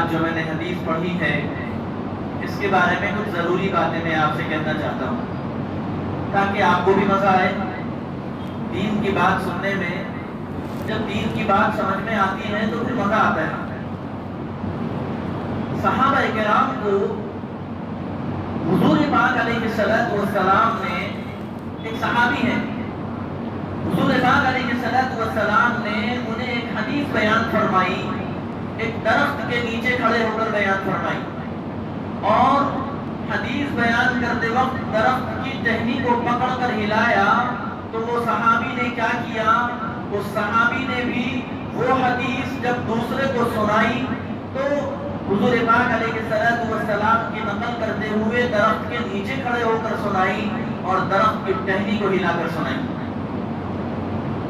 بعد جو میں نے حدیث پڑھی ہے اس کے بارے میں کچھ ضروری باتیں میں آپ سے کہنا چاہتا ہوں تاکہ آپ کو بھی مزہ آئے دین کی بات سننے میں۔ جب دین کی بات سمجھ میں آتی ہے تو پھر مزہ آتا ہے۔ صحابہ کرام کو حضور پاک علیہ السلام نے، ایک صحابی ہے، حضور پاک علیہ السلام نے انہیں ایک حدیث بیان فرمائی، ایک درخت کے نیچے کھڑے ہو کر بیان فرمائی، اور حدیث بیان کرتے وقت درخت کی ٹہنی کو پکڑ کر ہلایا تو وہ صحابی نے کیا کیا؟ اس صحابی نے بھی وہ حدیث جب دوسرے کو سنائی تو حضور پاک علیہ السلام کی نقل کرتے ہوئے درخت کے نیچے کھڑے ہو کر سنائی اور درخت کی ٹہنی کو ہلا کر سنائی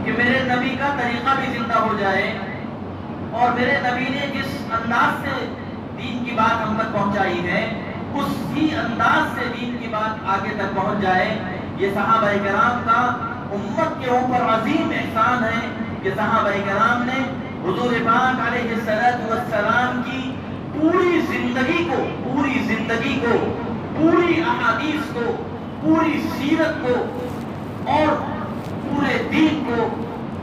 کہ میرے نبی کا طریقہ بھی زندہ ہو جائے اور میرے نبی نے جس انداز سے دین کی بات ہم تک پہنچائی ہے اسی انداز سے دین کی بات آگے تک پہنچ جائے۔ یہ صحابہ کرام کا امت کے اوپر عظیم احسان ہے کہ صحابہ کرام نے حضور پاک علیہ السلام کی پوری زندگی کو پوری احادیث کو پوری سیرت کو اور پورے دین کو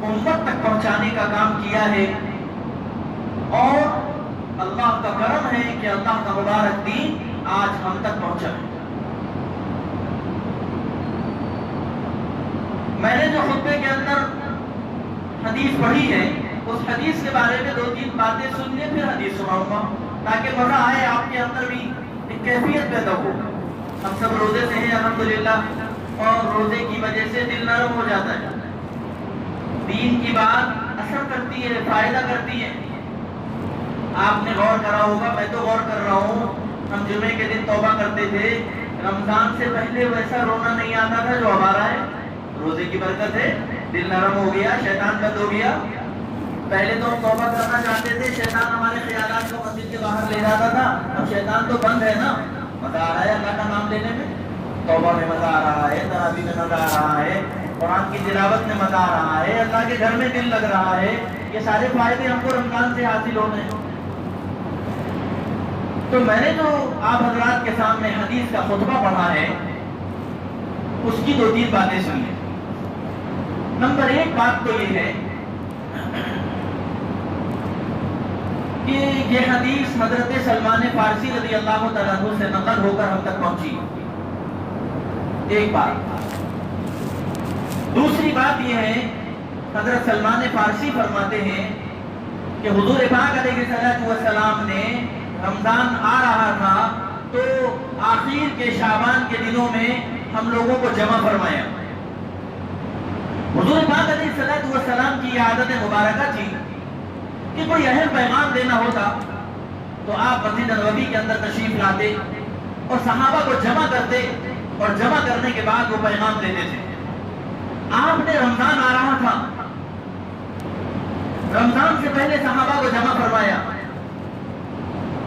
امت تک پہنچانے کا کام کیا ہے، اور اللہ کا کرم ہے کہ اللہ کا مبارک دین آج ہم تک پہنچا ہے۔ میں نے جو خطبے کے اندر حدیث پڑھی ہے اس حدیث کے بارے میں 2-3 باتیں سن لیں، پھر حدیث سناؤں گا تاکہ مزہ آئے، آپ کے اندر بھی ایک کیفیت پیدا ہو۔ ہم سب روزے سے ہیں الحمدللہ، اور روزے کی وجہ سے دل نرم ہو جاتا ہے، دین کی بات اثر کرتی ہے، فائدہ کرتی ہے۔ آپ نے غور کرا ہوگا، میں تو غور کر رہا ہوں، ہم جمعے کے دن توبہ کرتے تھے، رمضان سے پہلے ویسا رونا نہیں آتا تھا جو اب آ رہا ہے۔ روزے کی برکت ہے، دل نرم ہو گیا، شیطان بند ہو گیا۔ پہلے تو ہم توبہ کرنا چاہتے تھے، شیطان ہمارے خیالات کو مسجد کے باہر لے جاتا تھا، اب شیطان تو بند ہے نا، مزہ آ رہا ہے اللہ کا نام لینے میں، توبہ میں مزہ آ رہا ہے، تراویح میں مزہ آ رہا ہے، قرآن کی تلاوت میں مزہ آ رہا ہے، اللہ کے گھر میں دل لگ رہا ہے۔ یہ سارے فائدے ہم کو رمضان سے حاصل ہونے ہیں۔ تو میں نے جو آپ حضرات کے سامنے حدیث کا خطبہ پڑھا ہے اس کی 2-3 باتیں سنیے۔ نمبر 1 بات تو یہ ہے کہ یہ حدیث حضرت سلمان فارسی رضی اللہ تعالیٰ عنہ سے نقل ہو کر ہم تک پہنچی، ایک بات۔ دوسری بات یہ ہے، حضرت سلمان فارسی فرماتے ہیں کہ حضور پاک علیہ السلام نے رمضان آ رہا تھا تو آخر کے شعبان کے دنوں میں ہم لوگوں کو جمع فرمایا۔ حضور پاک علیہ السلام کی عادت مبارکہ تھی کہ کوئی اہم پیغام دینا ہوتا تو آپ مسجد نبوی کے اندر تشریف لاتے اور صحابہ کو جمع کرتے، اور جمع کرنے کے بعد وہ پیغام دیتے تھے۔ آپ نے رمضان آ رہا تھا، رمضان سے پہلے صحابہ کو جمع فرمایا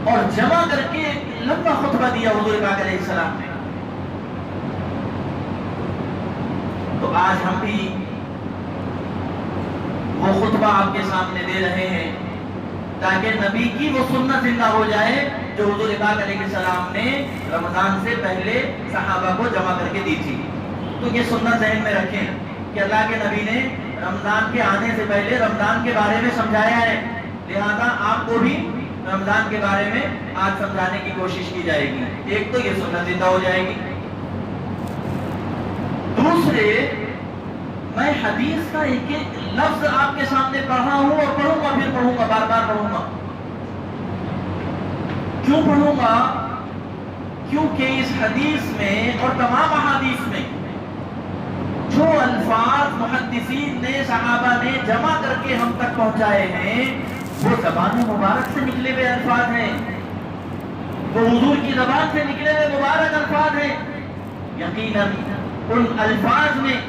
اور جمع کر کے ایک لمبا خطبہ دیا حضور پاک علیہ السلام نے۔ تو آج ہم بھی وہ خطبہ آپ کے سامنے دے رہے ہیں تاکہ نبی کی وہ سنت زندہ ہو جائے جو حضور پاک علیہ السلام نے رمضان سے پہلے صحابہ کو جمع کر کے دی تھی۔ تو یہ سنت ذہن میں رکھیں کہ اللہ کے نبی نے رمضان کے آنے سے پہلے رمضان کے بارے میں سمجھایا ہے، لہذا آپ کو بھی رمضان کے بارے میں آج سمجھانے کی کوشش کی جائے گی۔ ایک تو یہ سنت زندہ ہو جائے گی، دوسرے میں حدیث کا ایک ایک لفظ آپ کے سامنے پڑھا ہوں اور پڑھوں گا، پھر پڑھوں گا، بار بار پڑھوں گا۔ کیوں پڑھوں گا؟ کیونکہ اس حدیث میں اور تمام احادیث میں جو الفاظ محدثین نے، صحابہ نے جمع کر کے ہم تک پہنچائے ہیں وہ زبان مبارک سے نکلے ہوئے الفاظ ہیں، وہ حضور کی زبان سے نکلے ہوئے مبارک الفاظ ہیں۔ یقیناً ان الفاظ میں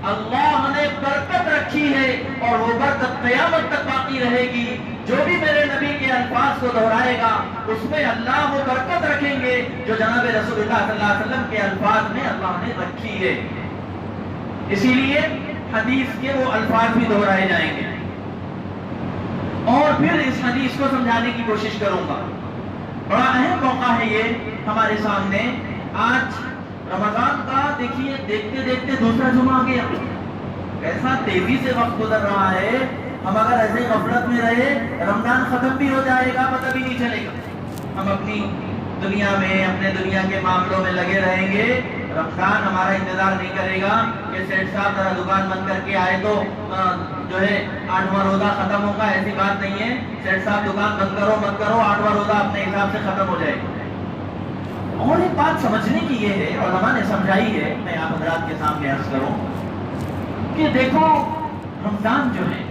اللہ نے برکت رکھی ہے اور وہ برکت قیامت تک باقی رہے گی۔ جو بھی میرے نبی کے الفاظ کو دہرائے گا اس میں اللہ وہ برکت رکھیں گے جو جناب رسول اللہ صلی اللہ علیہ وسلم کے الفاظ میں اللہ نے رکھی ہے۔ اسی لیے حدیث کے وہ الفاظ بھی دہرائے جائیں گے اور پھر اس حدیث کو سمجھانے کی کوشش کروں گا۔ بڑا اہم موقع ہے یہ ہمارے سامنے. آج رمضان کا دیکھیے دیکھتے دیکھتے دوسرا جمعہ آ گیا. کیسا تیزی سے وقت گزر رہا ہے. ہم اگر ایسے غفلت میں رہے رمضان ختم بھی ہو جائے گا پتہ بھی نہیں چلے گا. ہم اپنی دنیا میں اپنے دنیا کے معاملوں میں لگے رہیں گے. رمضان ہمارا انتظار نہیں کرے گا کہ سیٹ صاحب ذرا دکان بند کر کے آئے تو جو ہے 8واں روزہ ختم ہوگا. ایسی بات نہیں ہے. سیٹ صاحب دکان بند کرو مت کرو 8واں روزہ اپنے حساب سے ختم ہو جائے گا. اور ایک بات سمجھنے کی یہ ہے علماء نے سمجھائی ہے, میں آپ حضرات کے سامنے عرض کروں کہ دیکھو رمضان جو ہے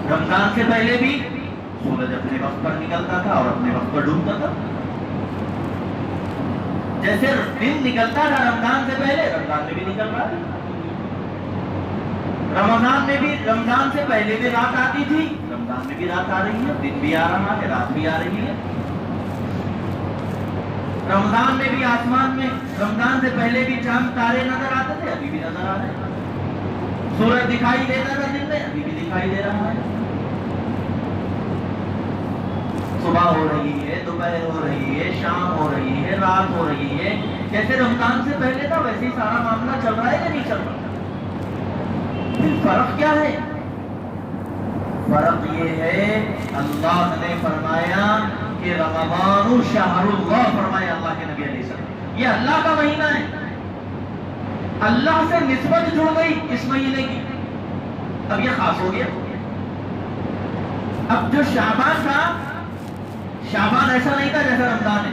رمضان سے پہلے بھی سورج اپنے وقت پر نکلتا تھا اور اپنے وقت پر ڈوبتا تھا. جیسے دن نکلتا تھا رمضان سے پہلے رمضان میں بھی نکل رہا ہے. رمضان سے پہلے بھی رات آتی تھی, رمضان میں بھی رات آ رہی ہے. دن بھی آ رہا ہے رات بھی آ رہی ہے. رمضان میں بھی آسمان میں رمضان سے پہلے بھی چاند تارے نظر آتے تھے, ابھی بھی نظر آ رہے ہیں. سورج دکھائی دیتا تھا دن میں, ابھی بھی دکھائی دے رہا ہے. صبح ہو رہی ہے, دوپہر ہو رہی ہے, شام ہو رہی ہے, رات ہو رہی ہے. جیسے رمضان سے پہلے تھا ویسے ہی سارا معاملہ چل رہا ہے یا نہیں چل رہا. پھر فرق کیا ہے؟ فرق یہ ہے اللہ نے فرمایا کہ رمضان شہر اللہ, فرمایا اللہ کے نبی علیہ السلام یہ اللہ کا مہینہ ہے. اللہ سے نسبت جڑ گئی اس مہینے کی, اب یہ خاص ہو گیا. اب جو شعبان تھا, شعبان ایسا نہیں تھا جیسا رمضان ہے,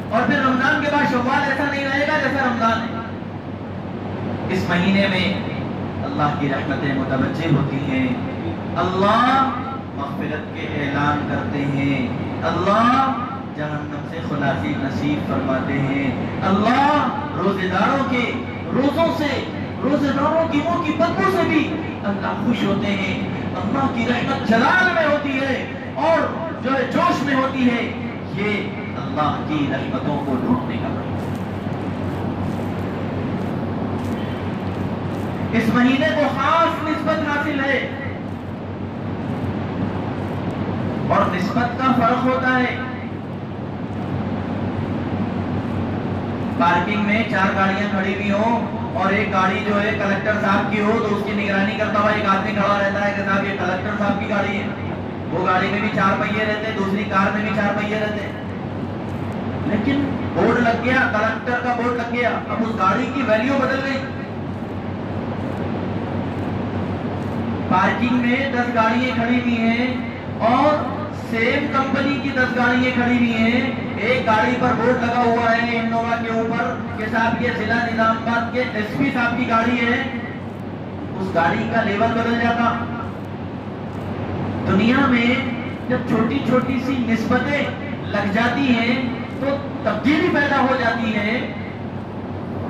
اور پھر رمضان کے بعد شوال ایسا نہیں رہے گا جیسا رمضان ہے. اس مہینے میں اللہ کی رحمتیں متوجہ ہوتی ہیں, اللہ مغفرت کے اعلان کرتے ہیں, اللہ جہنم سے خلاصی نصیب فرماتے ہیں, اللہ روزے داروں کے روزوں سے, روزے داروں کی منہ کی بدبو سے بھی اللہ خوش ہوتے ہیں. اللہ کی رحمت جلال میں ہوتی ہے اور جو ہے جوش میں ہوتی ہے. یہ اللہ کی رحمتوں کو لوٹنے کا وقت. اس مہینے کو خاص نسبت حاصل ہے, اور نسبت کا فرق ہوتا ہے. پارکنگ میں 4 گاڑیاں کھڑی ہوئی ہوں اور ایک گاڑی جو ہے کلکٹر صاحب کی ہو تو اس کی نگرانی کرتا ہوا ایک آدمی کھڑا رہتا ہے کہ صاحب یہ کلکٹر صاحب کی گاڑی ہے. وہ گاڑی میں بھی 4 پہیے رہتے, دوسری کار میں بھی 4 پہیے رہتے, لیکن بورڈ لگ گیا, کلکٹر کا بورڈ لگ گیا, اب اس گاڑی کی ویلیو بدل گئی. پارکنگ میں 10 گاڑیاں کھڑی ہوئی ہیں اور سیم کمپنی کی 10 گاڑیاں کھڑی ہوئی ہیں. ایک گاڑی پر بورڈ لگا ہوا ہے انووا کے اوپر کہ صاحب یہ ضلع نظام آباد کے ایس پی صاحب کی گاڑی ہے, اس گاڑی کا لیول بدل جاتا. دنیا میں جب چھوٹی چھوٹی سی نسبتیں لگ جاتی ہیں تو تبدیلی پیدا ہو جاتی ہے.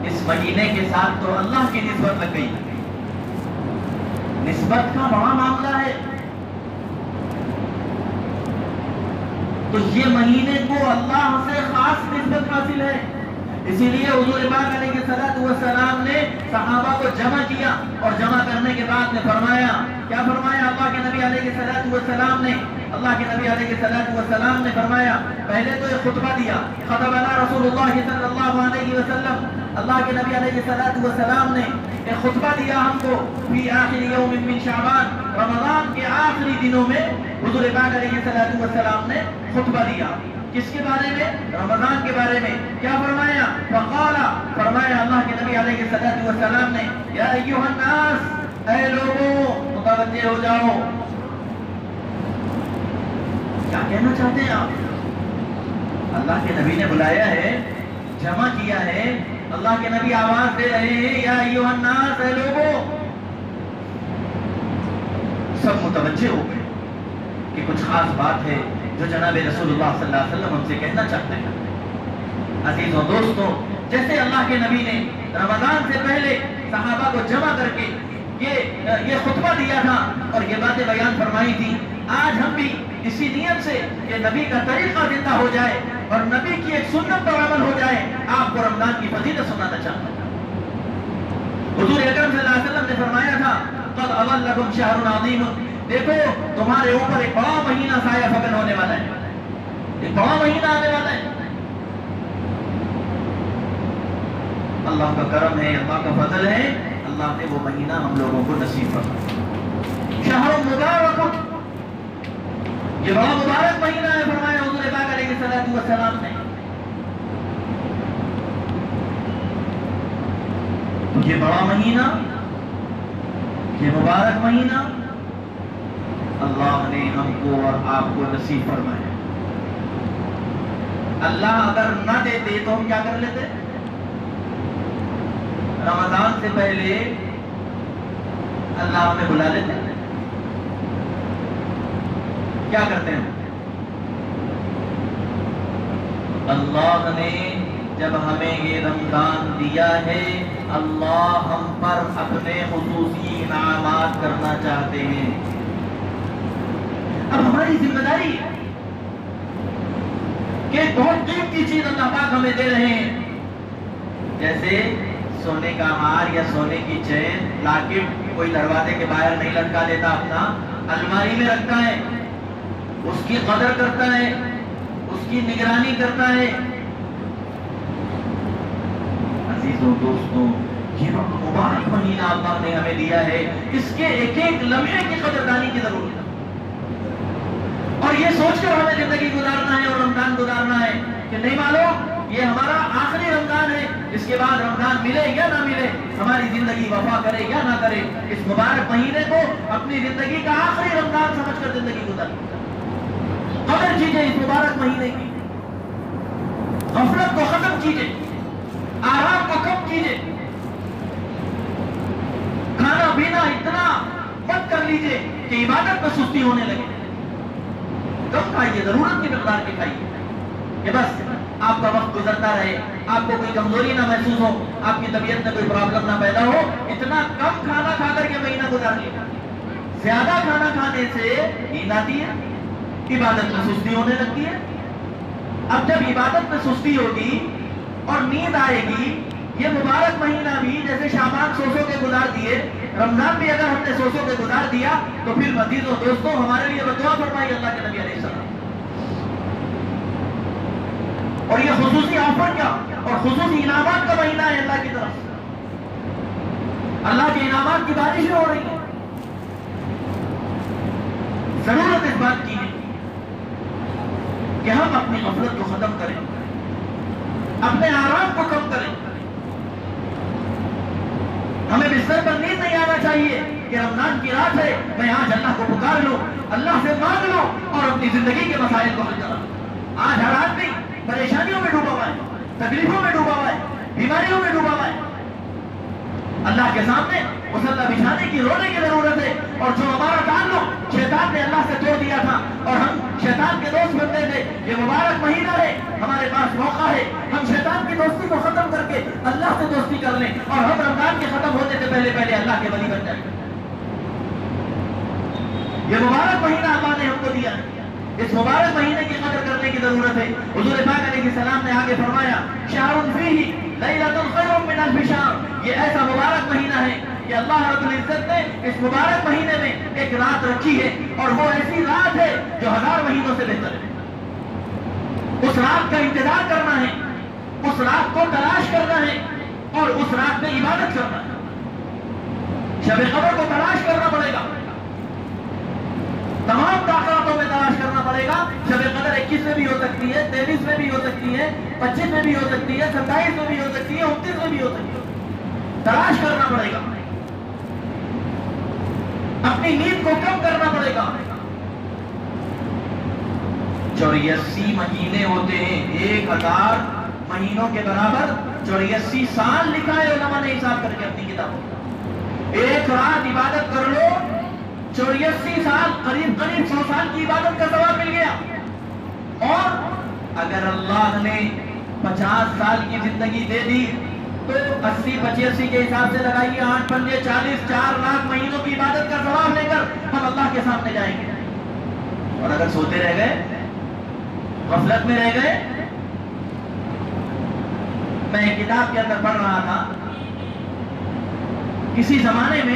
اس مہینے کے ساتھ تو اللہ کی نسبت لگ گئی. نسبت کا بڑا معاملہ ہے. تو یہ مہینے کو اللہ سے خاص نسبت حاصل ہے. اسی لیے حضور پاک علیہ الصلوۃ والسلام نے صحابہ کو جمع کیا اور جمع کرنے کے بعد نے فرمایا, کیا فرمایا اللہ کے نبی علیہ الصلوۃ والسلام نے, اللہ کے نبی علیہ الصلوۃ والسلام نے فرمایا, پہلے تو یہ خطبہ دیا, خطبنا رسول اللہ صلی اللہ علیہ وسلم, اللہ کے نبی علیہ الصلوۃ والسلام نے ایک خطبہ دیا ہم کو فی آخر یوم من شعبان, رمضان کے آخری دنوں میں حضور پاک علیہ الصلوۃ والسلام نے خطبہ دیا. کس کے بارے میں؟ رمضان کے بارے میں. کیا فرمایا؟ فقال, فرمایا اللہ کے نبی علیہ الصلوۃ والسلام نے, یا ایھا الناس, اے لوگوں متوجہ ہو جاؤ. کیا کہنا چاہتے ہیں آپ؟ اللہ کے نبی نے بلایا ہے, جمع کیا ہے, اللہ کے نبی آواز دے رہے ہیں یا ایھا الناس, اے لوگوں. سب متوجہ ہو گئے کہ کچھ خاص بات ہے جو جناب رسول اللہ صلی اللہ علیہ وسلم ہم سے کہنا چاہتے ہیں. عزیزوں دوستوں, جیسے اللہ کے نبی نے رمضان سے پہلے صحابہ کو جمع کر کے یہ خطبہ دیا تھا اور یہ باتیں بیان فرمائی تھی, آج ہم بھی اسی نیت سے کہ نبی کا طریقہ زندہ ہو جائے اور نبی کی ایک سنت پر عمل ہو جائے, آپ کو رمضان کی فضیلت سنانا چاہتا ہوں. حضور اکرم صلی اللہ علیہ وسلم نے فرمایا تھا, قد اضلکم شہر عظیم, دیکھو تمہارے اوپر ایک بڑا مہینہ سایہ فکن ہونے والا ہے، ایک بڑا مہینہ آنے والا ہے۔ اللہ کا کرم ہے، اللہ کا فضل ہے، اللہ نے وہ مہینہ ہم لوگوں کو نصیب فرمایا۔ شہر مبارک، یہ بڑا مبارک مہینہ ہے، فرمایا حضور پاک علیہ السلام نے۔ یہ بڑا مہینہ، یہ مبارک مہینہ اللہ نے ہم کو اور آپ کو نصیب فرمایا۔ اللہ اگر نہ دیتے تو ہم کیا کر لیتے؟ رمضان سے پہلے اللہ ہمیں بلا لیتے، کیا کرتے ہیں؟ اللہ نے جب ہمیں یہ رمضان دیا ہے، اللہ ہم پر اپنے خصوصی انعامات کرنا چاہتے ہیں۔ اب ہماری ذمہ داری ہے کہ بہت قیمتی چیز اللہ پاک ہمیں دے رہے ہیں، جیسے سونے کا ہار یا سونے کی چین لاکٹ کوئی دروازے کے باہر نہیں لٹکا دیتا، اپنا الماری میں رکھتا ہے، اس کی قدر کرتا ہے، اس کی نگرانی کرتا ہے۔ عزیزوں دوستوں، یہ مبارک مہینہ اللہ نے ہمیں دیا ہے، اس کے ایک ایک لمحے کی قدردانی کی ضرورت ہے، اور یہ سوچ کر ہمیں زندگی گزارنا ہے اور رمضان گزارنا ہے کہ نہیں معلوم یہ ہمارا آخری رمضان ہے، اس کے بعد رمضان ملے یا نہ ملے، ہماری زندگی وفا کرے یا نہ کرے، اس مبارک مہینے کو اپنی زندگی کا آخری رمضان سمجھ کر زندگی گزاریں۔ قدر کیجئے اس مبارک مہینے کی، غفلت کو ختم کیجئے، آرام کو کم کیجئے، کھانا پینا اتنا مت کر لیجئے کہ عبادت میں سستی ہونے لگے، کم کھائیے، ضرورت کی مقدار کی کھائیے، کہ بس آپ کا وقت گزرتا رہے، آپ کو کوئی کمزوری نہ محسوس ہو، آپ کی طبیعت میں کوئی پرابلم نہ پیدا ہو، اتنا کم کھانا کھا کر کے مہینہ گزار لیا۔ زیادہ کھانا کھانے سے نیند آتی ہے، عبادت میں سستی ہونے لگتی ہے۔ اب جب عبادت میں سستی ہوگی اور نیند آئے گی، یہ مبارک مہینہ بھی جیسے شعبان سو کے گزار دیے، رمضان بھی اگر ہم نے سو کے گزار دیا تو پھر عزیزوں دوستوں ہمارے لیے دعا فرمائی اللہ کے نبی علیہ السلام۔ اور یہ خصوصی آفر کیا اور خصوصی انعامات کا مہینہ ہے اللہ کی طرف سے، اللہ کے انعامات کی بارشیں ہو رہی ہیں۔ ضرورت اس بات کی ہے کہ ہم اپنی غفلت کو ختم کریں، اپنے آرام کو کم کریں۔ ہمیں بستر پر نیند نہیں آنا چاہیے کہ رمضان کی رات ہے، میں آج اللہ کو پکار لوں، اللہ سے مانگ لوں اور اپنی زندگی کے مسائل کو حل کروں۔ آج ہر آدمی پریشانیوں میں ڈوبا ہوا ہے، تکلیفوں میں ڈوبا ہوا ہے، بیماریوں میں ڈوبا ہوا ہے۔ اللہ کے سامنے مصلی بچھانے کی رونے کی ضرورت ہے، اور جو ہمارا تعلق شیطان نے اللہ سے توڑ دیا تھا اور ہم شیطان کے دوست بنتے تھے، یہ مبارک مہینہ ہے، ہمارے پاس موقع ہے ہم شیطان کی دوستی کو ختم کر کے اللہ سے دوستی کر لیں اور ہم رمضان کے ختم ہونے سے پہلے پہلے اللہ کے ولی بن جائیں۔ یہ مبارک مہینہ اللہ نے ہم کو دیا ہے، اس مبارک مہینے کی قدر کرنے کی ضرورت ہے۔ حضور پاک علیہ السلام نے آگے فرمایا شہر فیہ لیلۃ خیر من الف شہر، یہ ایسا مبارک مہینہ ہے کہ اللہ رب العزت نے اس مبارک مہینے میں ایک رات رکھی ہے، اور وہ ایسی رات ہے جو 1000 مہینوں سے بہتر ہے۔ اس رات کا انتظار کرنا ہے، اس رات کو تلاش کرنا ہے اور اس رات میں عبادت کرنا ہے۔ شب قدر کو تلاش کرنا پڑے گا، تمام طاقتوں میں تلاش کرنا پڑے گا۔ شب قدر 21 میں بھی ہو سکتی ہے، 23 میں بھی ہو سکتی ہے، 25 میں بھی ہو سکتی ہے، 27 میں بھی ہو سکتی ہے، 29 میں بھی ہو سکتی ہے، تلاش کرنا پڑے گا، اپنی نیند کو کم کرنا پڑے گا۔ 84 مہینے ہوتے ہیں، 1000 مہینوں کے برابر 84 سال لکھا ہے علماء نے حساب کر کے اپنی کتابوں۔ ایک رات عبادت کر لو، 84 سال، قریب 100 سال کی عبادت کا ثواب مل گیا۔ اور اگر اللہ نے 50 سال کی زندگی دے دی تو 80-85 کے حساب سے لگائیے، 8 پنجے 40، 4 لاکھ مہینوں کی عبادت کا ثواب لے کر ہم اللہ کے سامنے جائیں گے۔ اور اگر سوتے رہ گئے، غفلت میں رہ گئے، میں ایک کتاب کے اندر پڑھ رہا تھا، کسی زمانے میں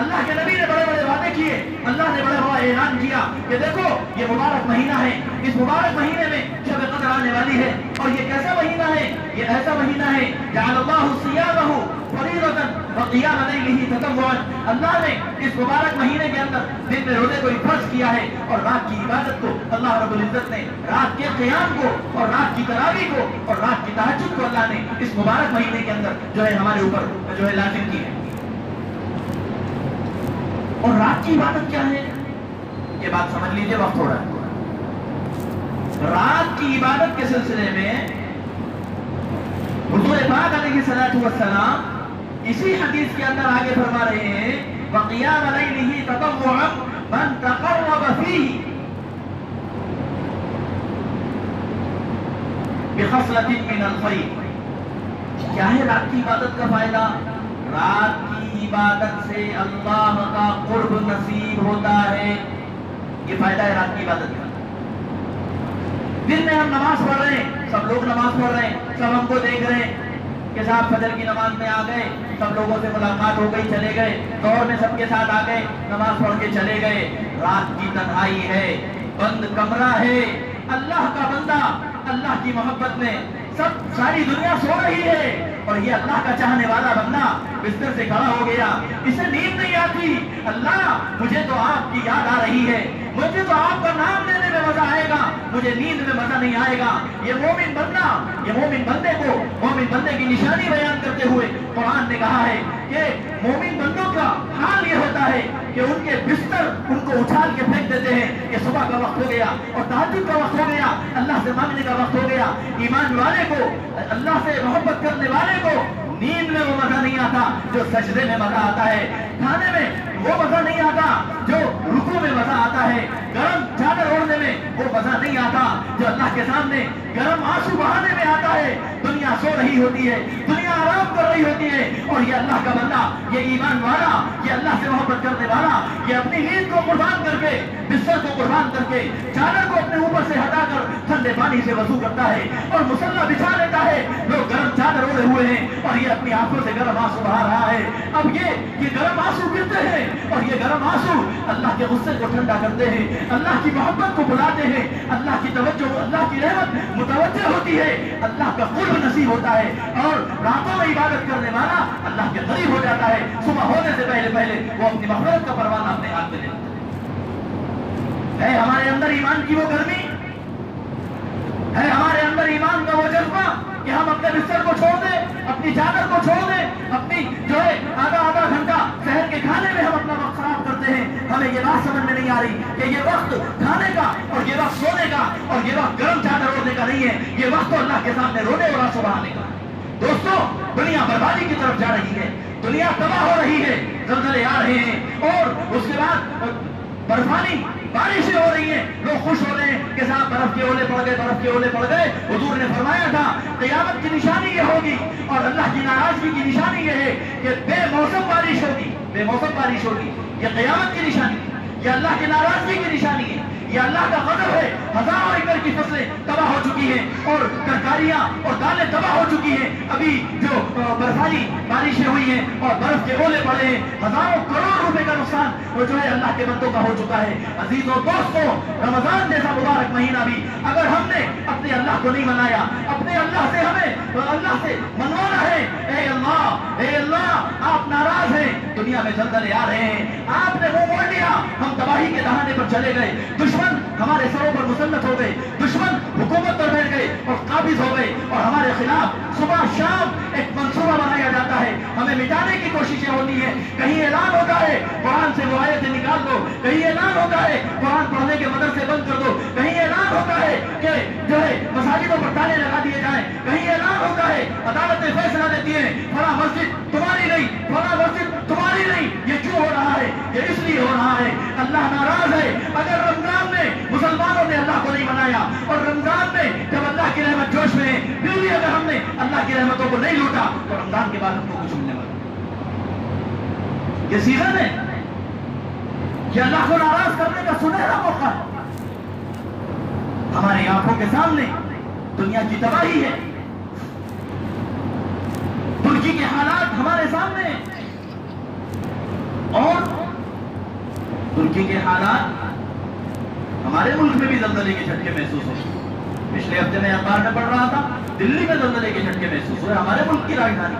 اللہ کے نبی نے بڑے بڑے وعدے کیے, اللہ نے بڑا بڑا اعلان کیا کہ دیکھو یہ مبارک مہینہ ہے, اس مبارک مہینے میں شب قدر آنے والی ہے. اور یہ کیسا مہینہ ہے؟ یہ ایسا مہینہ ہے جعل اللہ صیامہ فریضۃ وقیام لیلہ تطوعا. اللہ نے اس مبارک مہینے کے اندر دن میں روزے کو فرض کیا ہے, اور رات کی عبادت کو اللہ رب العزت نے, رات کے قیام کو اور رات کی تراویح کو اور رات کی تہجد کو اللہ نے اس مبارک مہینے کے اندر جو ہے ہمارے اوپر جو ہے لازم کی ہے. اور رات کی عبادت کیا ہے یہ بات سمجھ لیجئے, وقت ہو رہا ہے. رات کی عبادت کے سلسلے میں حضور پاک علیہ الصلوۃ والسلام اسی حدیث کے اندر آگے فرما رہے ہیں وقیام لیلہ تطوعا من تقرب فیہ بخصلۃ من الخیر. کیا ہے رات کی عبادت کا فائدہ؟ رات کی عبادت سے اللہ کا قرب نصیب ہوتا ہے. یہ فائدہ ہے رات کی عبادت کا. دن میں ہم نماز پڑھ رہے ہیں, سب لوگ نماز پڑھ رہے ہیں, سب ہم کو دیکھ رہے ہیں کہ صاحب فجر کی نماز میں آ گئے, سب لوگوں سے ملاقات ہو گئی, چلے گئے, دور میں سب کے ساتھ آ گئے, نماز پڑھ کے چلے گئے. رات کی تنہائی ہے, بند کمرہ ہے, اللہ کا بندہ اللہ کی محبت میں, سب ساری دنیا سو رہی ہے, اور یہ اللہ کا چاہنے والا بندہ بستر سے کھڑا ہو گیا, اسے نیند نہیں آتی. اللہ مجھے تو آپ کی یاد آ رہی ہے, مجھے تو آپ کا نام لینے میں مزہ آئے گا, مجھے نیند میں مزہ نہیں آئے گا. یہ مومن بندہ, یہ مومن بندے کو مومن بندے کی نشانی بیان کرتے ہوئے قرآن نے کہا ہے کہ مومن بندوں کا حال یہ ہوتا ہے کہ ان کے بستر ان کو اچھال کے پھینک دیتے ہیں کہ صبح کا وقت ہو گیا اور تہجد کا وقت ہو گیا, اللہ سے مانگنے کا وقت ہو گیا. ایمان والے کو, اللہ سے محبت کرنے والے کو نیند میں وہ مزہ نہیں آتا جو سجدے میں مزہ آتا ہے, کھانے میں وہ مزہ نہیں آتا جو رکوع میں مزہ آتا ہے, گرم چادر اوڑھنے میں وہ مزہ نہیں آتا جو اللہ کے سامنے گرم آنسو بہانے میں آتا ہے. دنیا سو رہی ہوتی ہے, دنیا آرام کر رہی ہوتی ہے, اور یہ اللہ کا بندہ, یہ ایمان والا, یہ اللہ سے محبت کرنے والا, یہ اپنی نیند کو قربان کر کے, بستر کو قربان کر کے, چادر کو اپنے اوپر سے ہٹا کر ٹھنڈے پانی سے وضو کرتا ہے اور مصلی بچھا لیتا ہے. لوگ گرم چادر اوڑھے ہوئے ہیں اور یہ اپنی آنکھوں سے گرم آنسو بہا رہا ہے. اب یہ گرم آنسو گرتے ہیں اور یہ گرم آنسو اللہ کے غصے کو ٹھنڈا کرتے ہیں, اللہ کی محبت کو بلاتے ہیں, اللہ کی توجہ, اللہ کی رحمت متوجہ ہوتی ہے, اللہ کا قرب نصیب ہوتا ہے, اور راتوں میں عبادت کرنے والا اللہ کے قریب ہو جاتا ہے. صبح ہونے سے پہلے پہلے وہ اپنی مغفرت کا پروانہ اپنے ہاتھ میں لیتا ہے. ہمارے اندر ایمان کی وہ گرمی ہے, ہمارے اندر ایمان کا وہ جذبہ کہ ہم اپنے بستر کو چھوڑ دیں, اپنی چادر کو چھوڑ دیں, اپنی جو ہے آدھا گھنٹہ شہر کے کھانے میں ہم اپنا وقت خراب کرتے ہیں. ہمیں یہ بات سمجھ میں نہیں آ رہی کہ یہ وقت کھانے کا اور یہ وقت سونے کا اور یہ وقت گرم چادر اوڑھنے کا نہیں ہے, یہ وقت تو اللہ کے سامنے رونے اور آنسو بہانے کا. دوستو, دنیا بربادی کی طرف جا رہی ہے, دنیا تباہ ہو رہی ہے, زلزلے آ رہے ہیں اور اس کے بعد برفانی بارشیں ہو رہی ہیں. لوگ خوش ہو رہے ہیں کہ صاحب برف کے اولے پڑ گئے, برف کے اولے پڑ گئے. حضور نے فرمایا تھا قیامت کی نشانی یہ ہوگی اور اللہ کی ناراضگی کی نشانی یہ ہے کہ بے موسم بارش ہوگی, بے موسم بارش ہوگی. یہ قیامت کی نشانی, یہ اللہ کی ناراضگی کی نشانی ہے, یہ اللہ کا غضب ہے. ہزاروں ایکڑ کی فصلیں تباہ ہو چکی ہیں اور ترکاریاں اور دالیں تباہ ہو چکی ہیں. ابھی جو برفانی بارشیں ہوئی ہیں اور برف کے اولے پڑے ہیں, ہزاروں کروڑ روپے کا نقصان وہ جو ہے اللہ کے بندوں کا ہو چکا ہے. عزیزوں دوستوں, رمضان جیسا مبارک مہینہ بھی اگر ہم نے اپنے اللہ کو نہیں منایا, اپنے اللہ سے ہمیں اللہ سے منوانا ہے, اے اللہ, اے اللہ آپ ناراض ہیں, دنیا میں زلزلے آ رہے ہیں, آپ نے منہ موڑ لیا, ہم تباہی کے دہانے پر چلے گئے, دشمن ہمارے سروں پر مسلط ہو گئے, دشمن حکومت پر بیٹھ گئے اور قابض ہو گئے, اور ہمارے خلاف صبح شام ایک منصوبہ بنایا جاتا ہے, ہمیں مٹانے کی کوششیں ہوتی ہیں. کہیں اعلان ہوتا ہے قرآن سے وہ آیتیں نکال دو, کہیں اعلان ہوتا ہے قرآن پڑھنے کے مدرسے بند کر دو, کہیں اعلان ہوتا ہے کہ جو ہے مساجدوں پر تالے لگا دیے جائیں, کہیں اعلان ہوتا ہے عدالتیں فیصلہ دیتی ہیں فلاں مسجد تمہاری نہیں, فلاں مسجد تمہاری نہیں. یہ کیوں ہو رہا ہے؟ یہ اس لیے ہو رہا ہے اللہ ناراض ہے. اگر رمضان میں مسلمانوں نے اللہ کو نہیں منایا اور رمضان میں جب اللہ کی رحمت جوش میں ہے, پھر بھی اگر ہم نے اللہ کی رحمتوں کو نہیں لوٹا تو رمضان کے بعد ہم کو کچھ ملنے والا. یہ سیزن ہے, یہ اللہ کو ناراض کرنے کا سنہرا موقع ہے. ہماری آنکھوں کے سامنے دنیا کی تباہی ہے, ترکی کے حالات ہمارے سامنے ہیں, اور ترکی کے حالات ہمارے ملک میں بھی زلزلے کے جھٹکے محسوس ہوئے. پچھلے ہفتے میں اخبار میں پڑھ رہا تھا دلی میں زلزلے کے جھٹکے محسوس ہوئے, ہمارے ملک کی راجدھانی.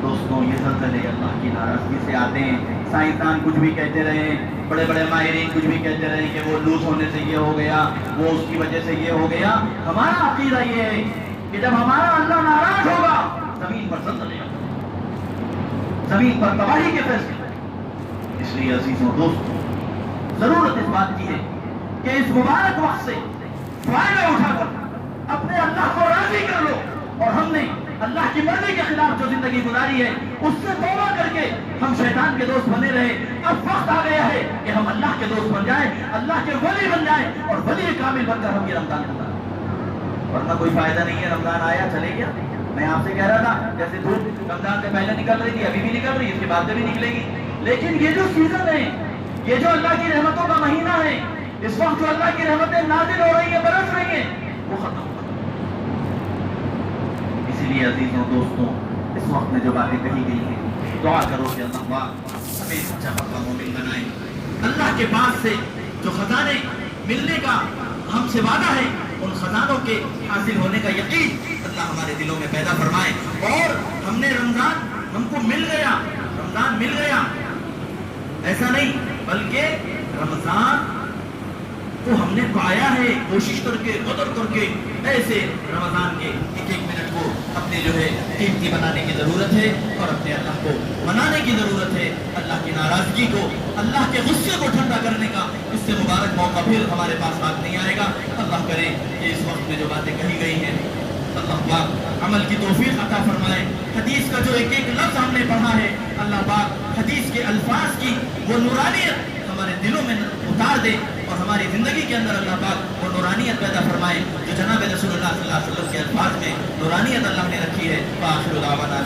دوستوں یہ زلزلے اللہ کی ناراضگی سے آتے ہیں. سائنسدان کچھ بھی کہتے رہے, بڑے بڑے ماہرین کچھ بھی کہتے رہے کہ وہ لوز ہونے سے یہ ہو گیا, وہ اس کی وجہ سے یہ ہو گیا. ہمارا عقیدہ یہ ہے کہ جب ہمارا اللہ ناراض ہوگا زمین پر زلزلے آتے ہیں, زمین پر تباہی کے فیصلے. اس لیے عزیزوں دوستوں ضرورت اس بات کی ہے کہ اس مبارک وقت سے فائدہ اٹھا کر اپنے اللہ کو راضی کر لو. اور ہم نے اللہ کی مرضی کے خلاف جو زندگی گزاری ہے اس سے توبہ کر کے ہم شیطان کے دوست بنے رہے. اب وقت آ گیا ہے کہ ہم اللہ کے دوست بن جائیں, اللہ کے ولی بن جائیں اور ولی کامل بن کر ہم یہ رمضان گزاریں. ورنہ کوئی فائدہ نہیں ہے. رمضان آیا چلے گیا. میں آپ سے کہہ رہا تھا جیسے دھوپ رمضان سے پہلے نکل رہی تھی ابھی بھی نکل رہی ہے, اس کے بعد سے بھی نکلے گی. لیکن یہ جو سیزن ہے, یہ جو اللہ کی رحمتوں کا مہینہ ہے, اس وقت جو اللہ کی رحمتیں نازل ہو رہی ہیں, برس رہی ہیں, وہ ختم ہو. اسی لیے عزیزوں دوستوں اس وقت میں جو باتیں کہی گئی ہیں دعا کرو کہ اللہ پاک ہمیں سچا پکا مومن بنائے. اللہ کے پاس سے جو خزانے ملنے کا ہم سے وعدہ ہے ان خزانوں کے حاصل ہونے کا یقین اللہ ہمارے دلوں میں پیدا فرمائے. اور ہم نے رمضان ہم کو مل گیا, رمضان مل گیا ایسا نہیں, بلکہ رمضان کو ہم نے پایا ہے کوشش کر کے قدر کر کے. ایسے رمضان کے ایک ایک منٹ کو اپنے جو ہے قیمتی بنانے کی ضرورت ہے اور اپنے اللہ کو منانے کی ضرورت ہے. اللہ کی ناراضگی کو, اللہ کے غصے کو ٹھنڈا کرنے کا اس سے مبارک موقع پھر ہمارے پاس بات نہیں آئے گا. اللہ کرے کہ اس وقت میں جو باتیں کہی گئی ہیں اللہ پاک عمل کی توفیق عطا فرمائے. حدیث کا جو ایک ایک لفظ ہم نے پڑھا ہے اللہ پاک حدیث کے الفاظ کی وہ نورانیت ہمارے دلوں میں اتار دے اور ہماری زندگی کے اندر اللہ پاک وہ نورانیت پیدا فرمائے جو جناب رسول اللہ صلی اللہ علیہ وسلم کے الفاظ میں نورانیت اللہ نے رکھی ہے. وآخر دعوانا